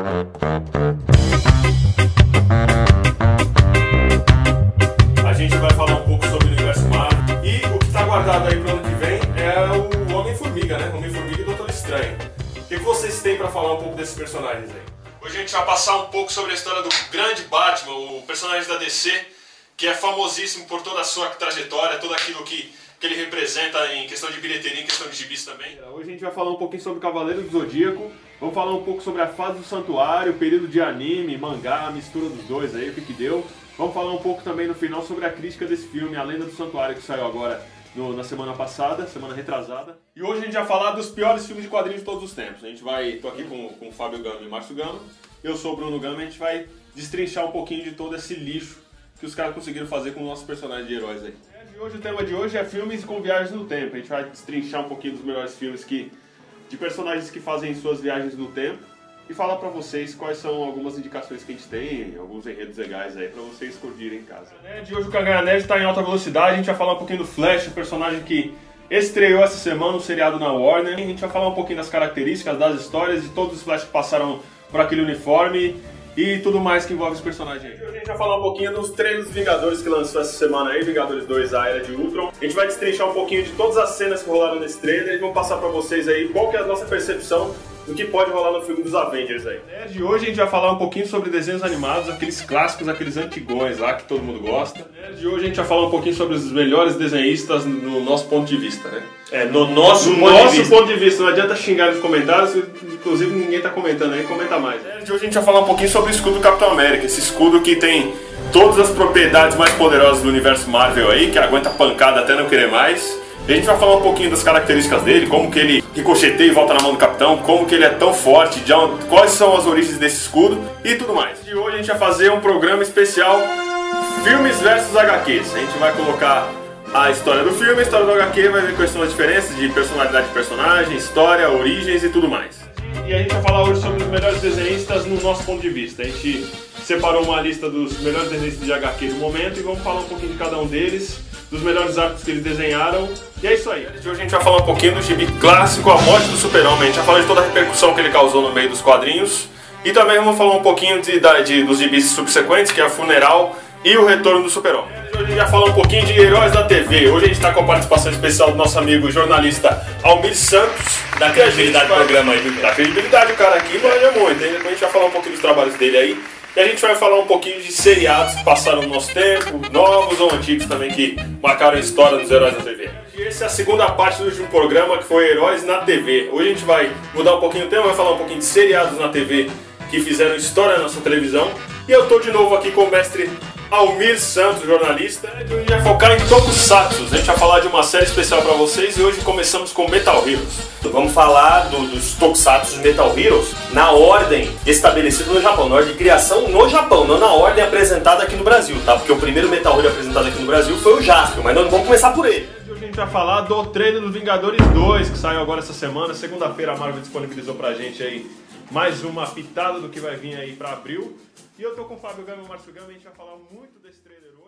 A gente vai falar um pouco sobre o universo Marvel e o que está guardado aí para o ano que vem é o Homem-Formiga, né? Homem-Formiga e Doutor Estranho. O que vocês têm para falar um pouco desses personagens aí? Hoje a gente vai passar um pouco sobre a história do grande Batman, o personagem da DC, que é famosíssimo por toda a sua trajetória, tudo aquilo que ele representa em questão de bilheteria, em questão de gibis também. Hoje a gente vai falar um pouquinho sobre o Cavaleiro do Zodíaco, vamos falar um pouco sobre a fase do Santuário, o período de anime, mangá, a mistura dos dois aí, o que deu. Vamos falar um pouco também no final sobre a crítica desse filme, A Lenda do Santuário, que saiu agora na semana passada, semana retrasada. E hoje a gente vai falar dos piores filmes de quadrinhos de todos os tempos. Tô aqui com o Fábio Gama e o Márcio Gama, eu sou o Bruno Gama e a gente vai destrinchar um pouquinho de todo esse lixo que os caras conseguiram fazer com os nossos personagens de heróis aí. O tema de hoje é filmes com viagens no tempo. A gente vai destrinchar um pouquinho dos melhores filmes de personagens que fazem suas viagens no tempo e falar pra vocês quais são algumas indicações que a gente tem, alguns enredos legais aí pra vocês curtirem em casa. De hoje o Canganha Nerd tá em alta velocidade, a gente vai falar um pouquinho do Flash, o personagem que estreou essa semana, um seriado na Warner. A gente vai falar um pouquinho das características, das histórias, de todos os Flash que passaram por aquele uniforme e tudo mais que envolve esse personagem aí. Hoje a gente vai falar um pouquinho dos trailers dos Vingadores que lançou essa semana aí, Vingadores 2, A Era de Ultron. A gente vai destrinchar um pouquinho de todas as cenas que rolaram nesse trailer e vamos passar pra vocês aí qual que é a nossa percepção do que pode rolar no filme dos Avengers aí. De hoje a gente vai falar um pouquinho sobre desenhos animados, aqueles clássicos, aqueles antigões lá que todo mundo gosta. De hoje a gente vai falar um pouquinho sobre os melhores desenhistas no nosso ponto de vista, né? No nosso ponto de vista. Não adianta xingar nos comentários, inclusive ninguém tá comentando aí, comenta mais. De hoje a gente vai falar um pouquinho sobre o escudo do Capitão América, esse escudo que tem todas as propriedades mais poderosas do universo Marvel aí, que aguenta pancada até não querer mais. E a gente vai falar um pouquinho das características dele, como que ele ricocheteia e volta na mão do Capitão, como que ele é tão forte, quais são as origens desse escudo e tudo mais. De hoje a gente vai fazer um programa especial Filmes vs HQs. A gente vai colocar a história do filme, a história do HQ, vai ver quais são as diferenças de personalidade de personagem, história, origens e tudo mais. E a gente vai falar hoje sobre os melhores desenhistas no nosso ponto de vista. A gente separou uma lista dos melhores desenhistas de HQ do momento e vamos falar um pouquinho de cada um deles, dos melhores arcos que eles desenharam, e é isso aí. Hoje a gente vai falar um pouquinho do gibi clássico A Morte do Super-Homem. A gente vai falar de toda a repercussão que ele causou no meio dos quadrinhos, e também vamos falar um pouquinho dos gibis subsequentes, que é a Funeral e o Retorno do Super-Homem. Hoje a gente vai falar um pouquinho de heróis da TV. Hoje a gente está com a participação especial do nosso amigo jornalista Almir Santos. Dá credibilidade pro programa aí, viu? Dá credibilidade, o cara aqui manja muito. Depois a gente vai falar um pouquinho dos trabalhos dele aí. E a gente vai falar um pouquinho de seriados que passaram no nosso tempo, novos ou antigos também, que marcaram a história dos heróis da TV. E essa é a segunda parte do último programa, que foi Heróis na TV. Hoje a gente vai mudar um pouquinho o tema, vai falar um pouquinho de seriados na TV que fizeram história na nossa televisão. E eu tô de novo aqui com o mestre Almir Santos, jornalista. A gente vai focar em Tokusatsu. A gente vai falar de uma série especial para vocês e hoje começamos com Metal Heroes. Vamos falar dos Tokusatsu Metal Heroes na ordem estabelecida no Japão, na ordem de criação no Japão, não na ordem apresentada aqui no Brasil, tá? Porque o primeiro Metal Hero apresentado aqui no Brasil foi o Jaspion, mas nós não vamos começar por ele. Hoje a gente vai falar do trailer dos Vingadores 2, que saiu agora essa semana. Segunda-feira a Marvel disponibilizou pra gente aí mais uma pitada do que vai vir aí pra abril. E eu tô com o Fábio Gama e o Márcio Gama e a gente vai falar muito desse trailer hoje.